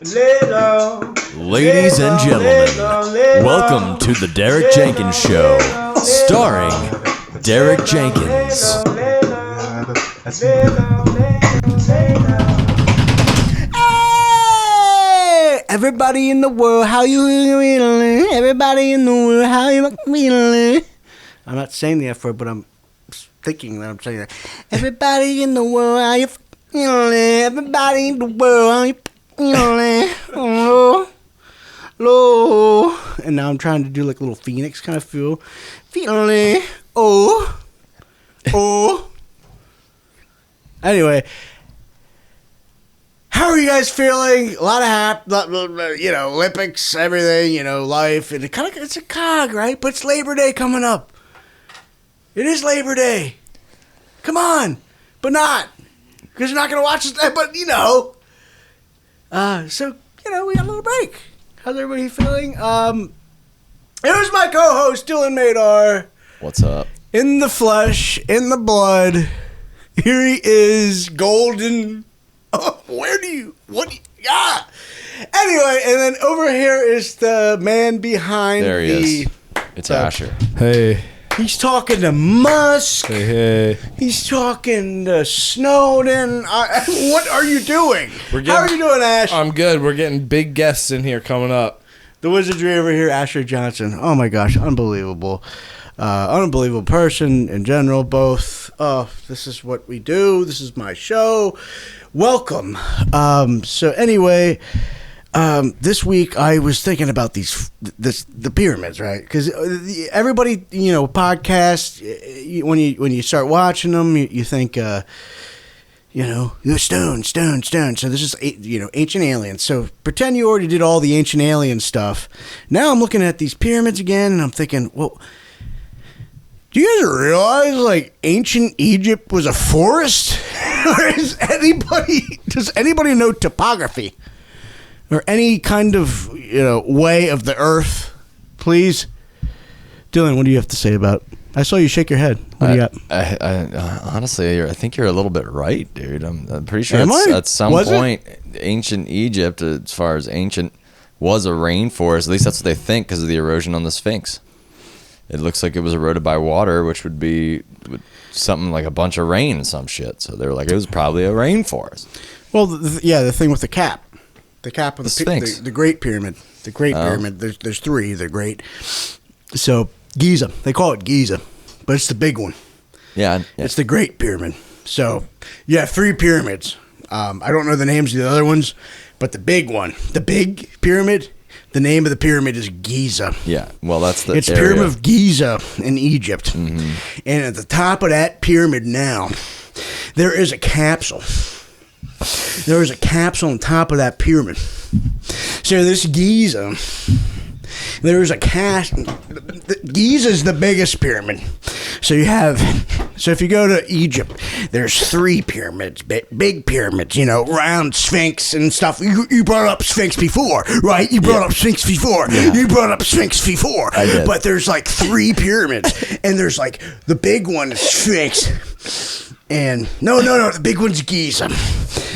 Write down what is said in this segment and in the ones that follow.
Ladies and gentlemen, welcome to the Derek Jenkins Show, starring Derek Jenkins. Hey! Everybody in the world, how you feeling? Everybody in the world, how you feeling? I'm not saying the F word, but I'm thinking that I'm saying that. Everybody in the world, how you feeling? Everybody in the world, how you feeling? Oh, low. And now I'm trying to do like a little phoenix kind of feel. Feeling. Oh. Anyway. How are you guys feeling? A lot of Olympics, everything, life. And it's a cog, right? But it's Labor Day coming up. It is Labor Day. Come on. But not. Because you're not going to watch this. But, So, we got a little break. How's everybody feeling? Here's my co-host, Dylan Madar. What's up? In the flesh, in the blood. Here he is, golden. Oh, Anyway, and then over here is the man behind there he is. It's Asher. Hey. He's talking to Musk. Hey. He's talking to Snowden. What are you doing? How are you doing, Ash? I'm good. We're getting big guests in here coming up. The wizardry over here, Asher Johnson. Oh my gosh, unbelievable. Unbelievable person in general, both. This is what we do. This is my show. Welcome. So anyway, this week I was thinking about the pyramids, right? Because everybody, podcasts, when you start watching them, you think, stone. So this is, ancient aliens. So pretend you already did all the ancient alien stuff. Now I'm looking at these pyramids again, and I'm thinking, well, do you guys realize, ancient Egypt was a forest? Or does anybody know topography? Or any kind of, way of the earth? Please? Dylan, what do you have to say about it? I saw you shake your head. What do you got? Honestly, I think you're a little bit right, dude. I'm pretty sure at some point, ancient Egypt, as far as ancient, was a rainforest. At least that's what they think because of the erosion on the Sphinx. It looks like it was eroded by water, which would be something like a bunch of rain and some shit. So they were like, it was probably a rainforest. Well, the thing with the cap. The cap of the Sphinx. The Great Pyramid. The Great Pyramid. There's three. They're great. So, Giza. They call it Giza. But it's the big one. Yeah. It's the Great Pyramid. So, yeah, 3 pyramids. I don't know the names of the other ones, but the big one. The big pyramid. The name of the pyramid is Giza. Yeah, well, that's the It's area. Pyramid of Giza in Egypt. Mm-hmm. And at the top of that pyramid now, there is a capsule. There is a capsule on top of that pyramid. So this Giza, there is a Giza is the biggest pyramid. So if you go to Egypt, there's 3 pyramids, big pyramids, round Sphinx and stuff. You brought up Sphinx before, right? You brought up Sphinx before. Yeah. You brought up Sphinx before. I did. But there's 3 pyramids, and there's the big one is Sphinx. And no, the big one's Giza.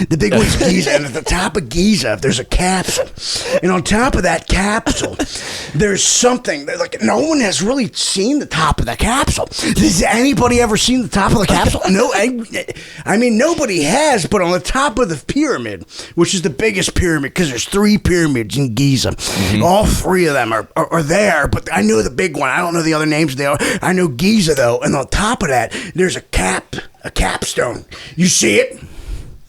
The big one's Giza, and at the top of Giza, there's a capsule. And on top of that capsule, there's something, no one has really seen the top of the capsule. Has anybody ever seen the top of the capsule? No, I mean, nobody has, but on the top of the pyramid, which is the biggest pyramid, because there's 3 pyramids in Giza. Mm-hmm. All 3 of them are there, but I know the big one. I don't know the other names they are. I know Giza, though, and on top of that, there's a capstone. You see it?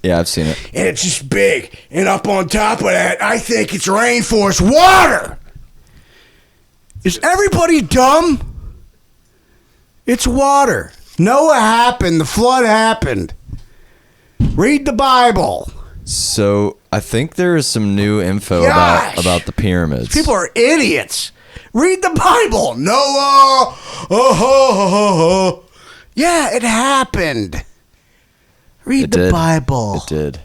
Yeah, I've seen it. And it's just big. And up on top of that, I think it's rainforest water. Is everybody dumb? It's water. Noah happened. The flood happened. Read the Bible. So I think there is some new info about the pyramids. People are idiots. Read the Bible. Noah. Yeah, it happened. Read the Bible. It did.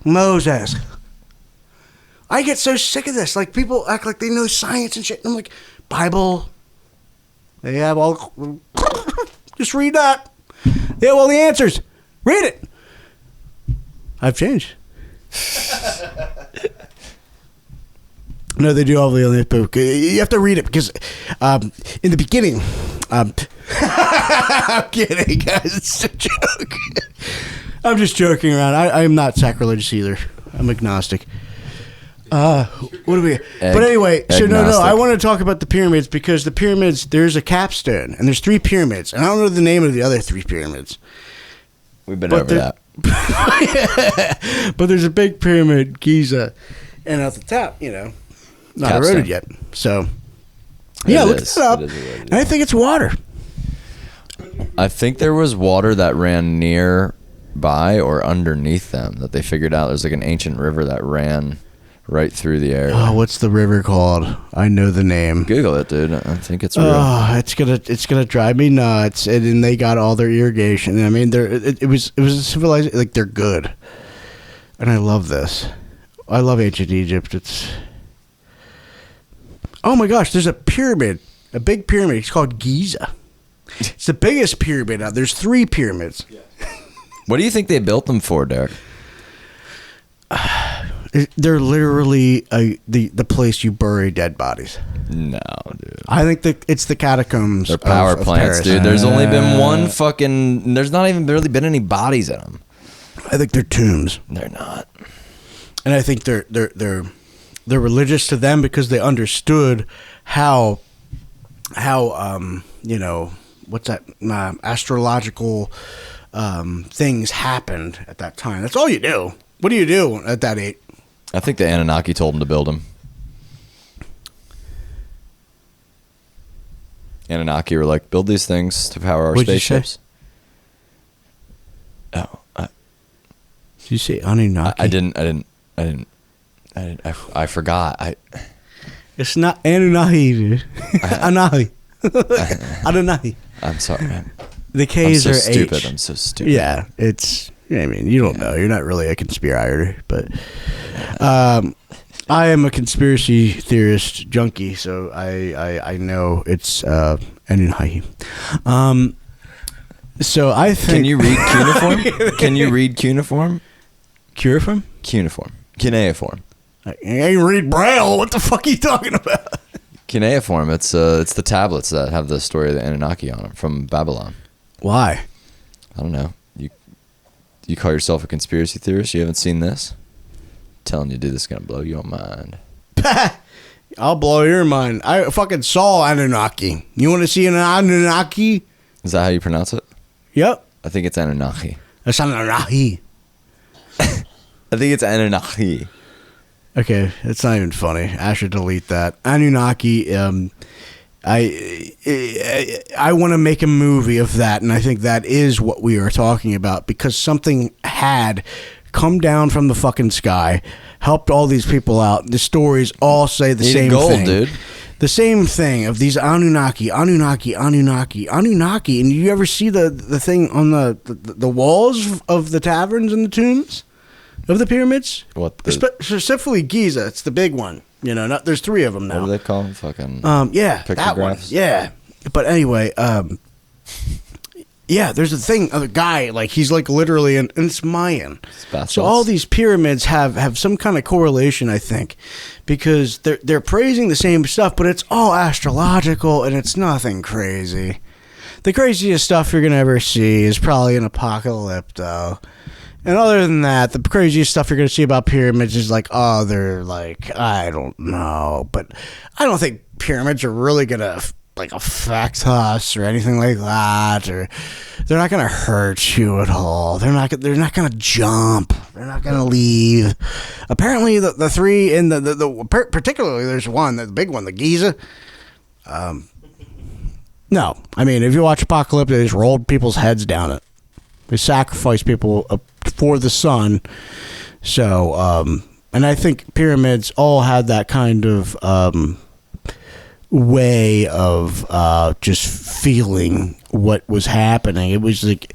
Moses. I get so sick of this. People act like they know science and shit. And I'm like, Bible. They have all. Just read that. They have all the answers. Read it. I've changed. No, they do all the other book. You have to read it because in the beginning, I'm kidding, guys. It's a joke. I'm just joking around. I'm not sacrilegious either. I'm agnostic. What do we? But anyway, so no. I want to talk about the pyramids because the pyramids. There's a capstone, and there's 3 pyramids, and I don't know the name of the other 3 pyramids. We've been over that. But there's a big pyramid, Giza, and at the top, not capstone. eroded yet. So, look it up. And I think it's water. I think there was water that ran nearby or underneath them that they figured out. There's like an ancient river that ran right through the area. Oh, what's the river called? I know the name. Google it, dude. I think it's real. Oh, it's gonna drive me nuts. And then they got all their irrigation. I mean, it was a civilized. Like, they're good, and I love this. I love ancient Egypt. Oh my gosh, there's a pyramid, a big pyramid. It's called Giza. It's the biggest pyramid out. There's 3 pyramids. What do you think they built them for, Derek? They're literally the place you bury dead bodies. No, dude. I think it's the catacombs. They're power plants, Paris. dude. There's only been one fucking. There's not even really been any bodies in them. I think they're tombs. They're not. And I think they're religious to them because they understood how what's that astrological things happened at that time. That's all you do. What do you do at that age? I think the Annunaki told them to build them. Annunaki were like, build these things to power our What'd spaceships. Did you say Annunaki? I didn't. I forgot. It's not Annunaki, dude. Annunaki. Annunaki. I'm sorry, man. The K's are stupid. H. I'm so stupid. Yeah, it's. I mean, you don't know. You're not really a conspirator, but I am a conspiracy theorist junkie, so I know it's Annunaki. So I think. Can you read cuneiform? Can you read cuneiform? Cuneiform? Cuneiform. I ain't read Braille. What the fuck are you talking about? Cuneiform. It's the tablets that have the story of the Anunnaki on them from Babylon. Why? I don't know. You call yourself a conspiracy theorist? You haven't seen this? I'm telling you, dude, this is gonna blow your mind. I'll blow your mind. I fucking saw Annunaki. You want to see an Annunaki? Is that how you pronounce it? Yep. I think it's Anunnaki. It's Annunaki. I think it's Anunnaki. Okay, it's not even funny. I should delete that. Annunaki. I want to make a movie of that, and I think that is what we are talking about because something had come down from the fucking sky, helped all these people out. The stories all say the same thing, dude. The same thing of these Annunaki, and you ever see the thing on the walls of the taverns and the tombs of the pyramids? What? Specifically Giza. It's the big one. There's 3 of them now. What do they call them? Fucking that one. Yeah. But anyway, there's a thing of a guy, like he's like literally, and it's Mayan. So all these pyramids have some kind of correlation, I think, because they're praising the same stuff, but it's all astrological and it's nothing crazy. The craziest stuff you're gonna ever see is probably an apocalypto. And other than that, the craziest stuff you're going to see about pyramids is like, they're like, I don't know. But I don't think pyramids are really going to affect us or anything like that. Or they're not going to hurt you at all. They're not going to jump. They're not going to leave. Apparently, the 3 in the particularly there's one, the big one, the Giza. No, I mean, if you watch Apocalypse, they just rolled people's heads down it. They sacrifice people for the sun. So, and I think pyramids all had that kind of way of just feeling what was happening. It was like,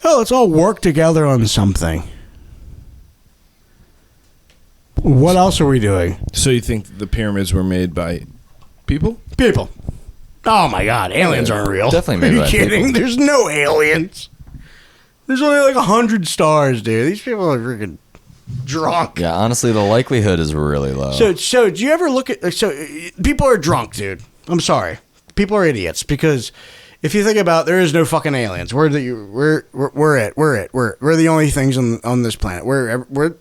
let's all work together on something. What else are we doing? So you think the pyramids were made by people? People. Oh my God, aliens aren't real. Definitely made by people. Are you kidding? There's no aliens. There's only like 100 stars, dude. These people are freaking drunk. Yeah, honestly, the likelihood is really low. So do you ever look at people are drunk, dude? I'm sorry, people are idiots because if you think about it, there is no fucking aliens. We're the only things on this planet.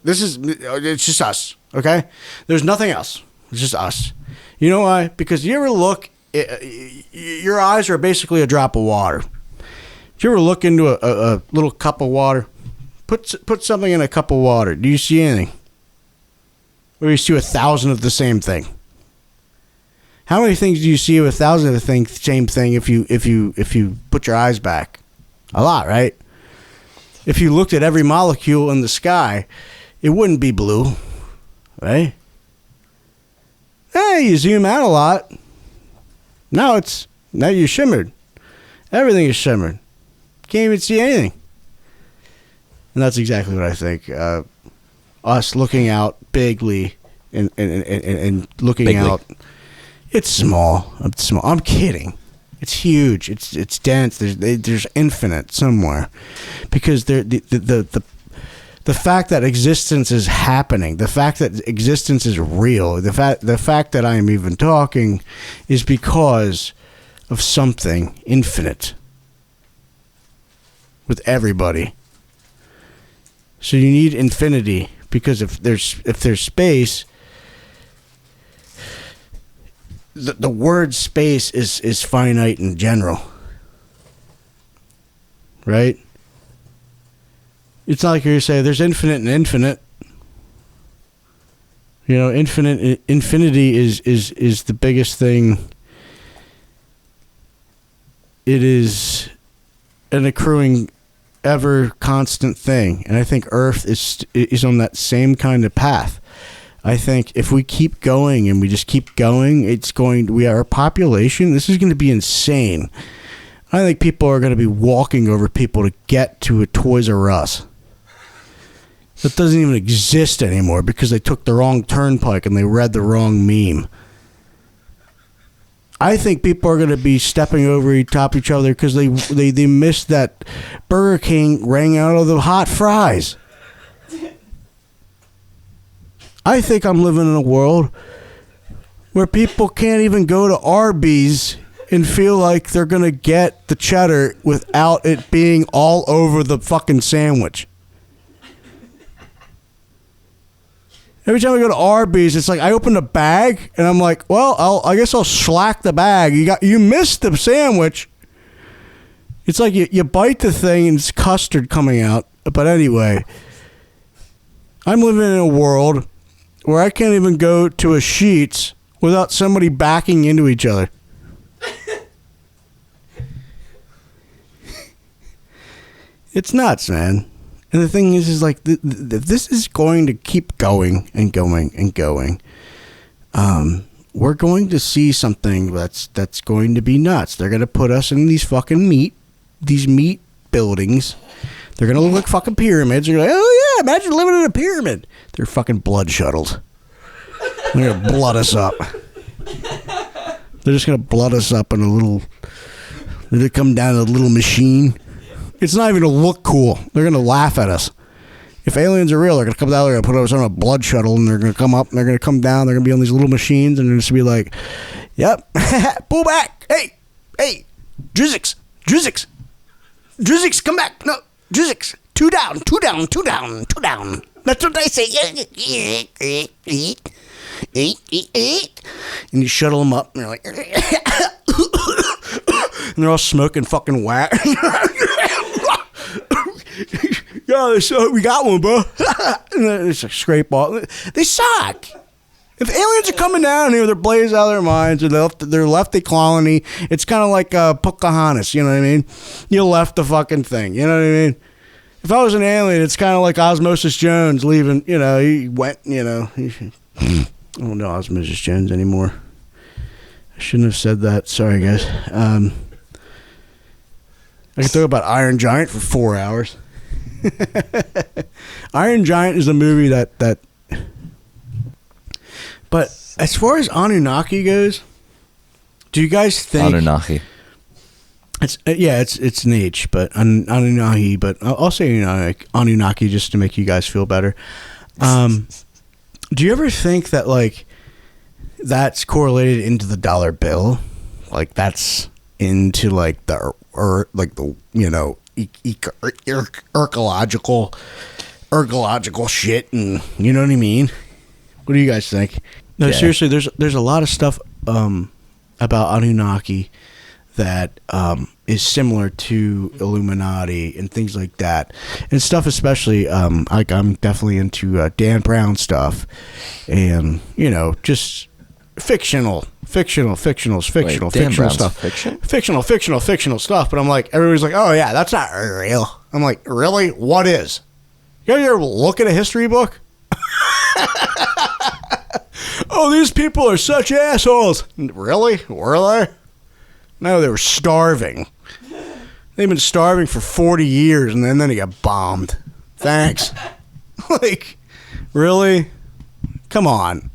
It's just us. Okay, there's nothing else. It's just us. You know why? Because you ever look, your eyes are basically a drop of water. Do you ever look into a little cup of water? Put something in a cup of water. Do you see anything? Or do you see 1,000 of the same thing? How many things do you see with 1,000 of the same thing if you put your eyes back? A lot, right? If you looked at every molecule in the sky, it wouldn't be blue, right? Hey, you zoom out a lot. Now you shimmered. Everything is shimmered. Can't even see anything. And that's exactly what I think. Us looking out bigly and looking bigly. out. It's small. It's small. I'm kidding. It's huge. It's dense. There's infinite somewhere, because the fact that existence is happening, the fact that existence is real, the fact that I am even talking, is because of something infinite with everybody. So you need infinity, because if there's space. The word space is finite in general, right? It's not like you say there's infinite and infinite. You know, infinity is the biggest thing. It is an accruing, ever constant thing, and I think Earth is on that same kind of path. I think if we keep going and we just keep going, our population, this is going to be insane. I think people are going to be walking over people to get to a Toys R Us. That doesn't even exist anymore because they took the wrong turnpike and they read the wrong meme. I think people are going to be stepping over top each other because they missed that Burger King rang out of the hot fries. I think I'm living in a world where people can't even go to Arby's and feel like they're going to get the cheddar without it being all over the fucking sandwich. Every time I go to Arby's, it's like I open the bag and I'm like, well, I guess I'll slack the bag. You missed the sandwich. It's like you bite the thing and it's custard coming out. But anyway, I'm living in a world where I can't even go to a Sheetz without somebody backing into each other. It's nuts, man. And the thing is like, this is going to keep going and going and going. We're going to see something that's going to be nuts. They're going to put us in these fucking meat buildings. They're going to look like fucking pyramids. You're like, oh yeah, imagine living in a pyramid. They're fucking blood shuttles. They're going to blood us up. They're just going to blood us up in a little... They come down in a little machine. It's not even going to look cool. They're going to laugh at us. If aliens are real, they're going to come down, they're going to put us on a blood shuttle, and they're going to come up, and they're going to come down, they're going to be on these little machines, and they're just going to be like, yep, pull back. Hey, Drizzix, come back. No, Drizzix, two down. That's what they say. And you shuttle them up, and you're like, and they're all smoking fucking whack. Yeah, we got one, bro. And it's a scrape off. They suck. If aliens are coming down here, they're blazed out of their minds, or they're left a colony. It's kind of like Pocahontas, you know what I mean? You left the fucking thing, you know what I mean? If I was an alien, it's kind of like Osmosis Jones leaving, you know, he went, you know. I don't know Osmosis Jones anymore. I shouldn't have said that. Sorry, guys. I could talk about Iron Giant for 4 hours. Iron Giant is a movie that... But as far as Annunaki goes, do you guys think... Annunaki. It's an H, but Annunaki, but I'll say Annunaki just to make you guys feel better. Do you ever think that like that's correlated into the dollar bill? Like that's into like the ergological shit, and you know what I mean? What do you guys think? No, seriously, there's a lot of stuff about Anunnaki that is similar to Illuminati and things like that, and stuff especially like I'm definitely into Dan Brown stuff, and just fictional stuff. Fictional stuff. But I'm like, everybody's like, oh yeah, that's not real. I'm like, really? What is? You ever look at a history book? Oh, these people are such assholes. Really? Were they? No, they were starving. They've been starving for 40 years, and then they got bombed. Thanks. Like, really? Come on.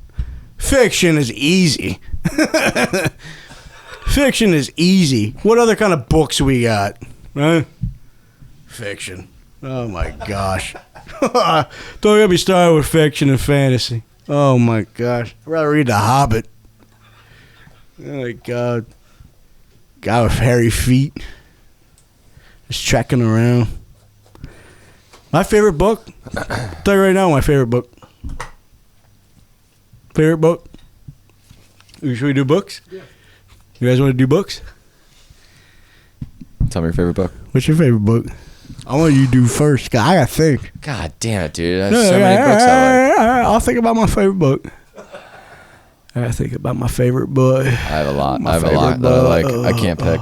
Fiction is easy. Fiction is easy. What other kind of books we got? Huh? Fiction. Oh, my gosh. Don't get me started with fiction and fantasy. Oh, my gosh. I'd rather read The Hobbit. Oh, my God. Guy with hairy feet. Just trekking around. My favorite book? I'll tell you right now, my favorite book. Favorite book? Should we do books? Yeah. You guys want to do books? Tell me your favorite book. What's your favorite book? I want you to do first. I gotta think. God damn it, dude. There's so many books I like. I'll think about my favorite book. I gotta think about my favorite book. I have a lot. That I like. I can't pick.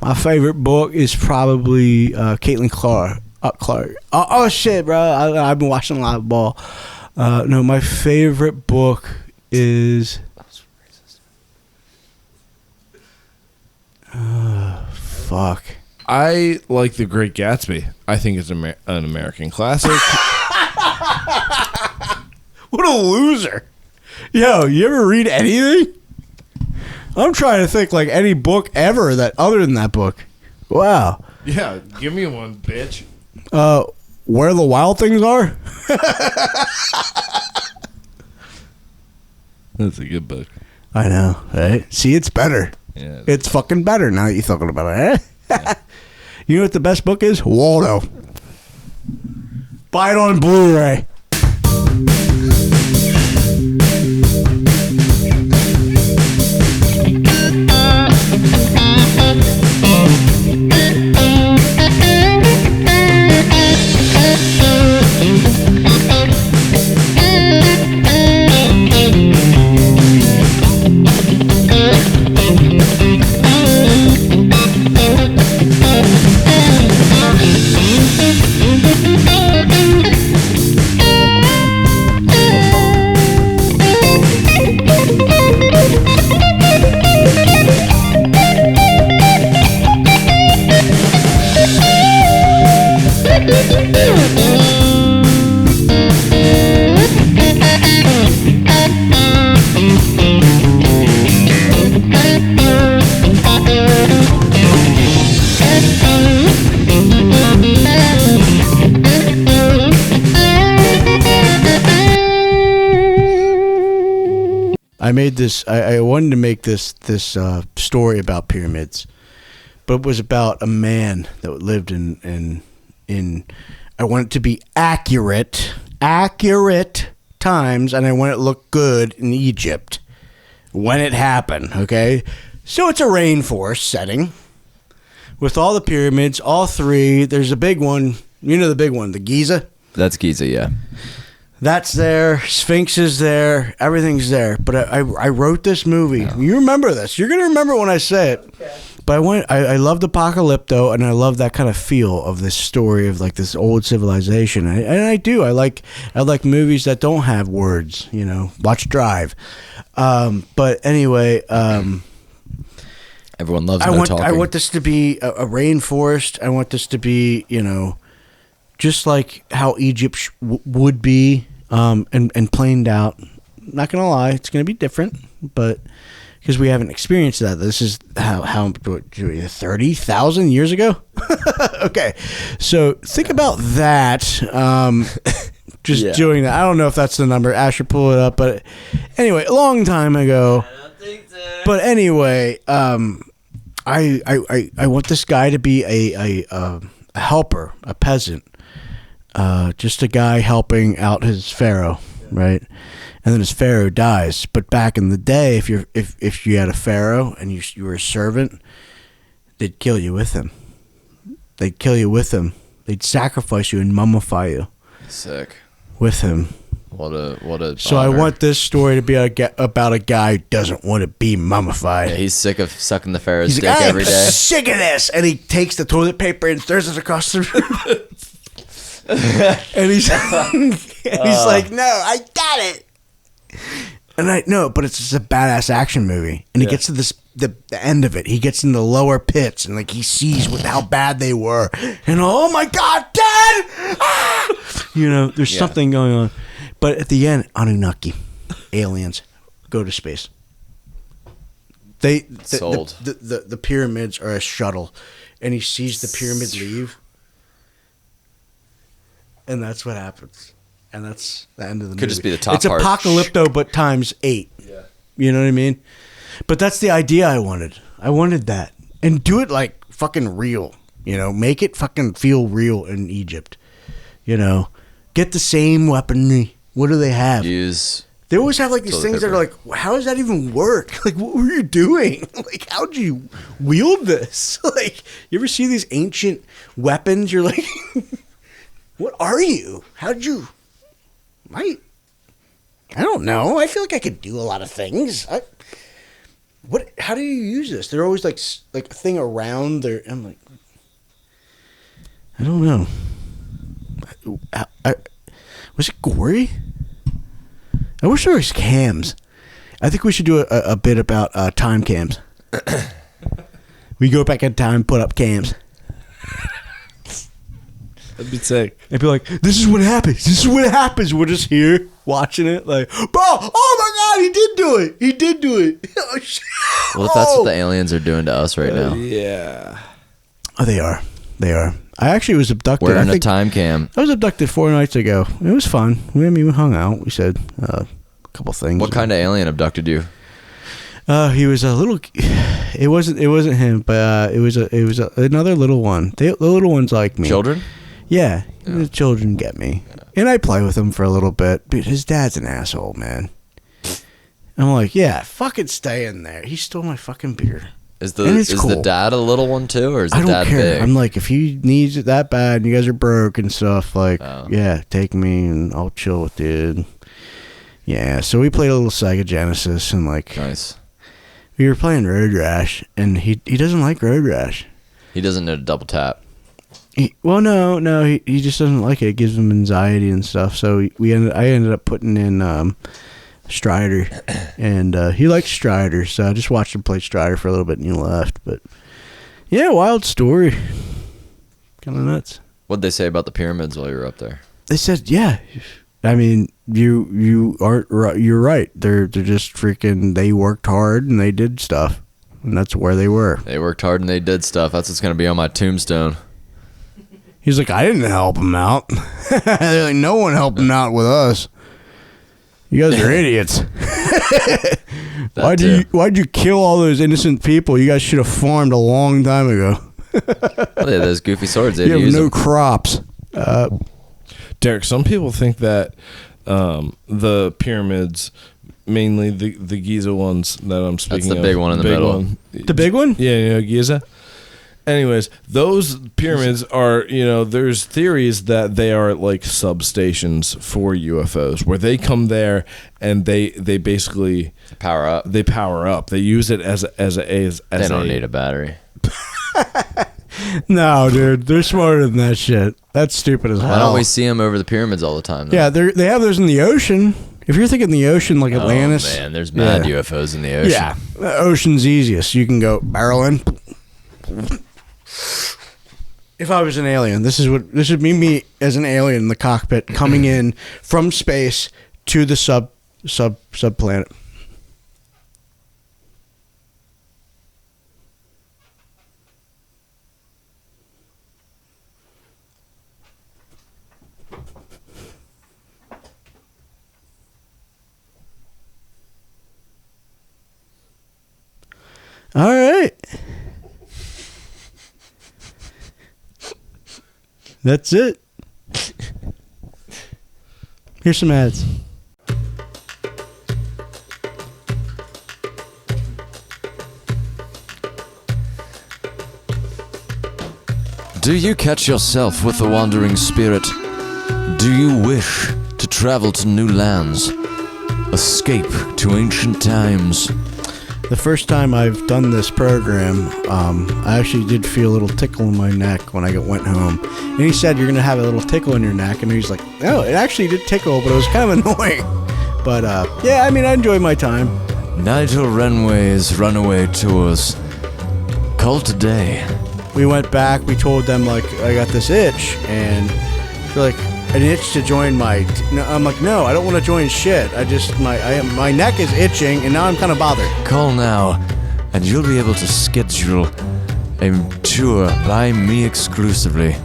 My favorite book is probably Caitlin Clark. Oh shit, bro! I've been watching a lot of ball. No, my favorite book is. Fuck. I like The Great Gatsby. I think it's an American classic. What a loser. Yo, you ever read anything? I'm trying to think like any book ever that other than that book. Wow. Yeah, give me one, bitch. Where the Wild Things Are? That's a good book. I know, right? See, it's better. Yeah. It's fucking better now that you're talking about it, eh? Yeah. You know what the best book is? Waldo. Buy it on Blu-ray. I wanted to make this story about pyramids, but it was about a man that lived in I want it to be accurate times, and I want it to look good in Egypt when it happened, okay? So it's a rainforest setting with all the pyramids, all three. There's a big one. You know the big one, the Giza? That's Giza, yeah. That's there. Sphinx is there. Everything's there. But I wrote this movie. Oh. You remember this. You're going to remember when I say it. Okay. But I loved Apocalypto, and I love that kind of feel of this story of like this old civilization. And I do. I like movies that don't have words, you know. Watch Drive. But anyway, everyone loves talking. I want this to be a rainforest. I want this to be, you know, just like how Egypt would be, and planed out. Not gonna lie, it's gonna be different, but because we haven't experienced that. This is how 30,000 years ago. Okay, so think about that. just doing that. I don't know if that's the number. Asher, pull it up. But anyway, a long time ago. I don't think so. But anyway, I want this guy to be a helper, a peasant, just a guy helping out his pharaoh, right? And then his pharaoh dies. But back in the day, if you had a pharaoh and you were a servant, they'd kill you with him. They'd kill you with him. They'd sacrifice you and mummify you. Sick. With him. What a. So honor. I want this story to be about a guy who doesn't want to be mummified. Yeah, he's sick of sucking the pharaoh's He's dick like, every day. I'm sick of this, and he takes the toilet paper and throws it across the room. And he's like, "No, I got it." And I know, but it's just a badass action movie. And he gets to the end of it. He gets in the lower pits, and like he sees how bad they were, and oh my god, Dad! Ah! You know, there's something going on. But at the end, Annunaki, aliens, go to space. Sold. The pyramids are a shuttle, and he sees the pyramid leave, and that's what happens, and that's the end of the movie. Could just be the top It's part. Apocalypto, but times 8. Yeah. You know what I mean? But that's the idea I wanted. I wanted that, and do it like fucking real. You know, make it fucking feel real in Egypt. You know, get the same weaponry. What do they have? They always have like these things that are like, how does that even work? Like, what were you doing? Like, how'd you wield this? Like, you ever see these ancient weapons? You're like, what are you? How'd you? I don't know. I feel like I could do a lot of things. How do you use this? They're always like a thing around there. I'm like, I don't know. Was it gory? I wish there was cams. I think we should do a bit about time cams. We go back in time, put up cams. That'd be sick. And be like, this is what happens. This is what happens. We're just here watching it. Like, bro, oh my God, he did do it. He did do it. Oh, shit. Well, if that's what the aliens are doing to us right now. Yeah. Oh, they are. They are. I actually was abducted. We're in a time cam. I was abducted 4 nights ago. It was fun. We hung out. We said a couple things. What kind of alien abducted you? He was a little. It wasn't him, but it was another little one. The little ones like me. Children? Yeah, the children get me, and I play with him for a little bit. But his dad's an asshole, man. I'm like, yeah, fucking stay in there. He stole my fucking beer. Is the dad a little one too, or is the dad I don't care. big? I'm like, if he needs it that bad, and you guys are broke and stuff, like, yeah, take me and I'll chill with you. Yeah, so we played a little Sega Genesis and like, nice. We were playing Road Rash, and he doesn't like Road Rash. He doesn't know to double tap. He just doesn't like it. It gives him anxiety and stuff. So I ended up putting in Strider, and he likes Strider. So I just watched him play Strider for a little bit, and he left. But yeah, wild story, kind of nuts. What'd they say about the pyramids while you were up there? They said, yeah. I mean, you aren't right. You're right. They're just freaking. They worked hard and they did stuff, and that's where they were. They worked hard and they did stuff. That's what's gonna be on my tombstone. He's like, I didn't help him out. They're like, no one helped him out with us. You guys are idiots. Why'd you kill all those innocent people? You guys should have farmed a long time ago. Well, yeah, those goofy swords. You have no crops. Derek, some people think that the pyramids, mainly the Giza ones that I'm speaking of. That's the big one in the middle. The big one? Yeah, Giza. Anyways, those pyramids are, there's theories that they are like substations for UFOs, where they come there and they basically power up. They power up. They use it as they don't need a battery. No, dude, they're smarter than that shit. That's stupid as hell. Why don't we see them over the pyramids all the time, though? Yeah, they have those in the ocean. If you're thinking the ocean, like Atlantis. Oh, man, there's mad UFOs in the ocean. Yeah, the ocean's easiest. You can go barrel in. If I was an alien, this would be me as an alien in the cockpit coming in from space to the subplanet. right. That's it. Here's some ads. Do you catch yourself with a wandering spirit? Do you wish to travel to new lands? Escape to ancient times? The first time I've done this program, I actually did feel a little tickle in my neck when I went home. And he said, you're going to have a little tickle in your neck. And he's like, no, it actually did tickle, but it was kind of annoying. But, yeah, I mean, I enjoyed my time. Nigel Renway's Runaway Tours. Call today. We went back, we told them, like, I got this itch, and they're like, an itch to join my... I'm like, no, I don't want to join shit. My neck is itching, and now I'm kind of bothered. Call now, and you'll be able to schedule a tour by me exclusively.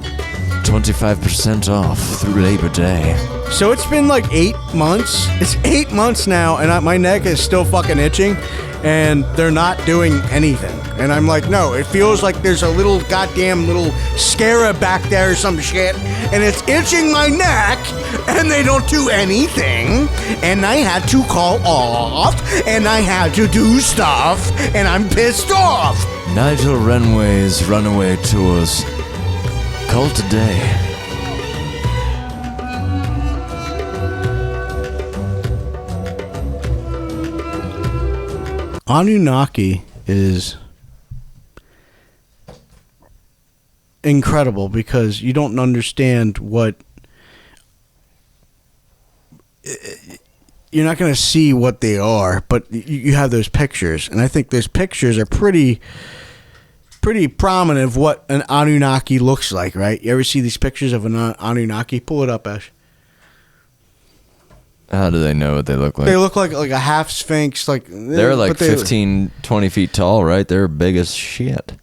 25% off through Labor Day. So it's been like 8 months. It's 8 months now, and my neck is still fucking itching, and they're not doing anything. And I'm like, no, it feels like there's a little goddamn little scarab back there or some shit, and it's itching my neck, and they don't do anything, and I had to call off, and I had to do stuff, and I'm pissed off. Nigel Renway's Runaway Tours. Call today. Annunaki is incredible because you don't understand what... You're not going to see what they are, but you have those pictures, and I think those pictures are pretty prominent of what an Anunnaki looks like, right? You ever see these pictures of an Anunnaki? Pull it up, Ash. How do they know what they look like? They look like a half sphinx. They're like 15, 20 feet tall, right? They're big as shit.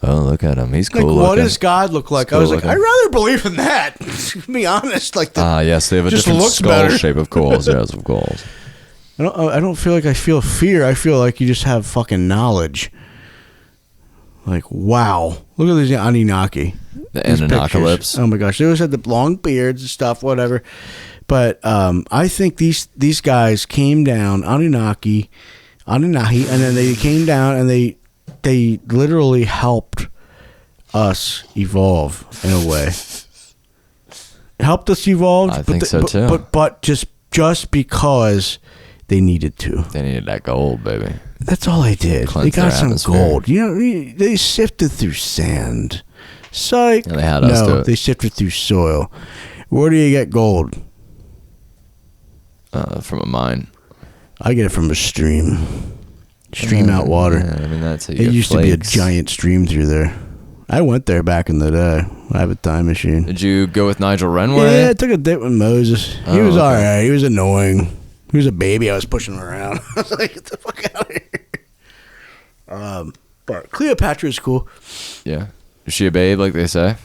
Oh, look at him. He's cool looking. What does God look like? Cool I was like, I'd rather believe in that. To be honest. Yes, they have a different skull shape, of course. Yes, of course. I don't feel like I feel fear. I feel like you just have fucking knowledge. Like, wow. Look at these Anunnaki. The Annunakalypse. Oh my gosh. They always had the long beards and stuff, whatever. But I think these guys came down, Anunnaki, and then they came down and they literally helped us evolve in a way. Helped us evolve. I think so too. But just because they needed to. They needed that gold, baby. That's all they did. They got some gold. You know, they sifted through sand. Psych. And they had us do it. They sifted through soil. Where do you get gold? From a mine. I get it from a stream. Stream out water. Yeah, I mean, that's how you It get used flakes. to be a giant stream through there. I went there back in the day. I have a time machine. Did you go with Nigel Renway? Yeah, I took a dip with Moses. He was all right. He was annoying. He was a baby. I was pushing him around. I was like, get the fuck out of here. But Cleopatra is cool. Yeah. Is she a babe, like they say?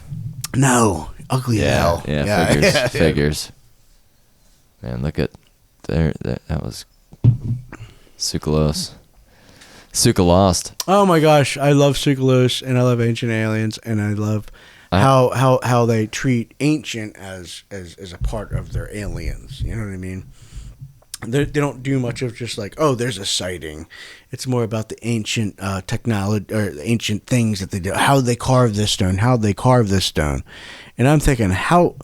No. Ugly as hell. Yeah, figures. Man, look at there. That was Sukalos. Sukalost. Oh my gosh, I love Sukalos, and I love Ancient Aliens, and I love how they treat Ancient as a part of their aliens. You know what I mean? They don't do much of just like, oh, there's a sighting. It's more about the ancient technology or the ancient things that they do. How they carve this stone. And I'm thinking, how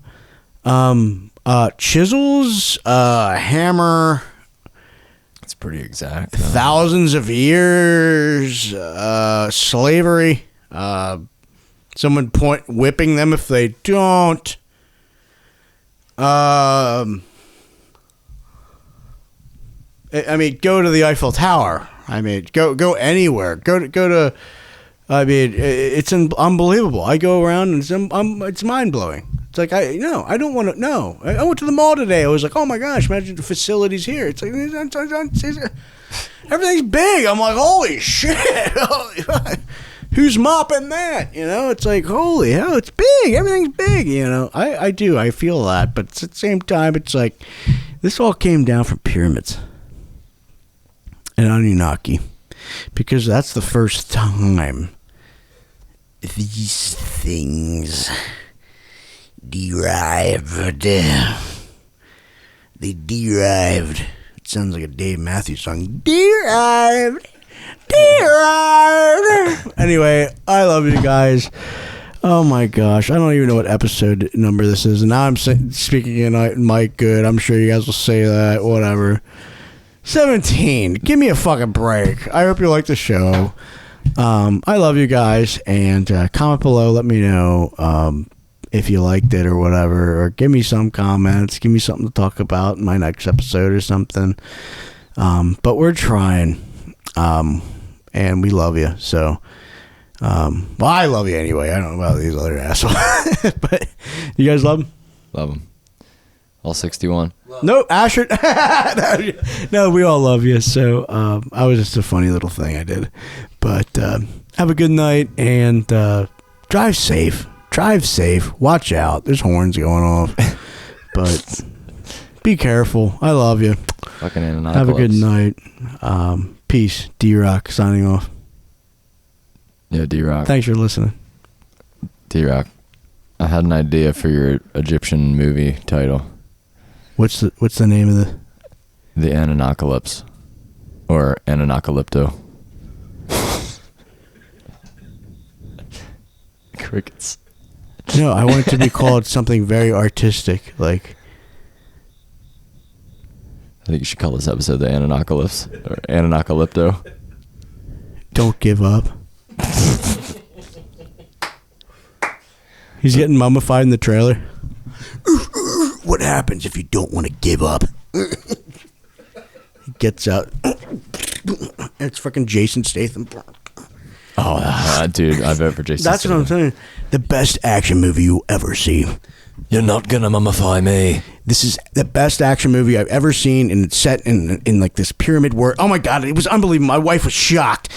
chisels, hammer. It's pretty exact. Thousands of years, slavery, someone whipping them if they don't. I mean, go to the Eiffel Tower. I mean, go anywhere. Go to. I mean, it's unbelievable. I go around and it's mind blowing. It's like I don't want to. No, I went to the mall today. I was like, oh my gosh, imagine the facilities here. It's like everything's big. I'm like, holy shit. Who's mopping that? You know, it's like, holy hell, it's big. Everything's big. You know, I do. I feel that, but at the same time, it's like this all came down from pyramids and Anunnaki. because that's the first time these things derived. They derived. It sounds like a Dave Matthews song. Derived. Anyway, I love you guys. Oh my gosh, I don't even know what episode number this is. And now I'm speaking in Mike Good. I'm sure you guys will say that. Whatever. 17. Give me a fucking break. I hope you like the show. I love you guys. And comment below. Let me know if you liked it or whatever. Or give me some comments. Give me something to talk about in my next episode or something. But we're trying. And we love you. So, well, I love you anyway. I don't know about these other assholes. But you guys love them? Love them. All 61. No, Asher. No, we all love you. So, I was just a funny little thing I did. But have a good night and drive safe. Drive safe. Watch out. There's horns going off. But be careful. I love you. Fucking Annunakalypse. Have a good night. Peace. D-Rock signing off. Yeah, D-Rock. Thanks for listening. D-Rock. I had an idea for your Egyptian movie title. What's the name of The Annunakalypse. Or Annunakalypto. Crickets. No, I want it to be called something very artistic, like. I think you should call this episode The Annunakalypse. Or Annunakalypto. Don't give up. He's getting mummified in the trailer. What happens if you don't want to give up? He gets out. It's fucking Jason Statham. Oh, dude, I vote for Jason That's Statham. what I'm saying. The best action movie you'll ever see. You're not gonna mummify me. This is the best action movie I've ever seen, and it's set in like this pyramid world. Oh my god, it was unbelievable. My wife was shocked.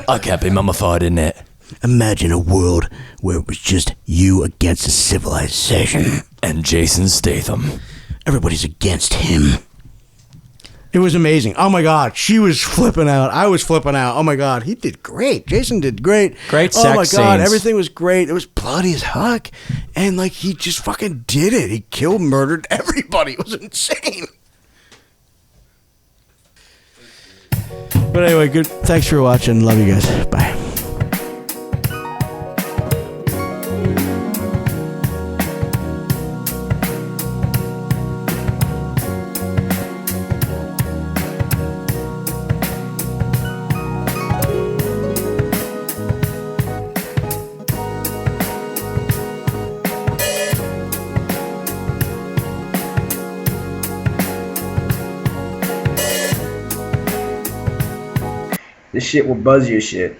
I can't be mummified in it. Imagine a world where it was just you against a civilization. And Jason Statham. Everybody's against him. It was amazing. Oh my god, she was flipping out. I was flipping out. Oh my god, he did great. Jason did great. Great sex Oh my god, scenes. everything was great. It was bloody as fuck. And like he just fucking did it. He killed, murdered everybody. It was insane. But anyway, good. Thanks for watching. Love you guys. Bye. This shit will buzz your shit.